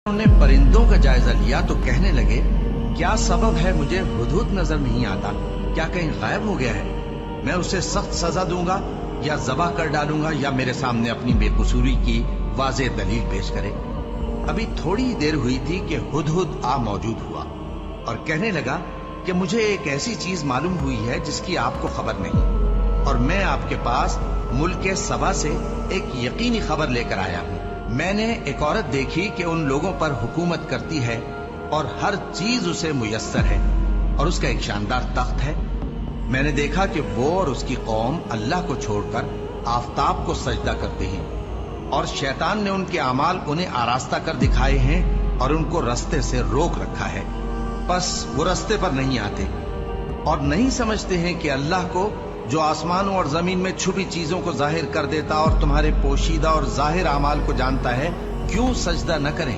उन्होंने परिंदों का जायजा लिया तो कहने लगे, क्या सबब है मुझे हुदहुद नजर नहीं आता, क्या कहीं गायब हो गया है? मैं उसे सख्त सजा दूंगा या जबा कर डालूंगा या मेरे सामने अपनी बेकसूरी की वाज़ेह दलील पेश करे। अभी थोड़ी देर हुई थी कि हुदहुद आ मौजूद हुआ और कहने लगा कि मुझे एक ऐसी चीज मालूम हुई है जिसकी आपको खबर नहीं, और मैं आपके पास मुल्क सबा से एक यकीनी खबर लेकर आया हूँ। मैंने एक औरत देखी कि उन लोगों पर हुकूमत करती है और हर चीज उसे मुयस्सर है और उसका एक शानदार तख्त है। मैंने देखा कि वो और उसकी कौम अल्लाह को छोड़कर आफताब को सजदा करते हैं और शैतान ने उनके अमाल उन्हें आरास्ता कर दिखाए हैं और उनको रास्ते से रोक रखा है। बस वो रास्ते पर नहीं आते और नहीं समझते हैं कि अल्लाह को, जो आसमानों और जमीन में छुपी चीजों को जाहिर कर देता और तुम्हारे पोशीदा और जाहिर अमाल को जानता है, क्यों सजदा न करें।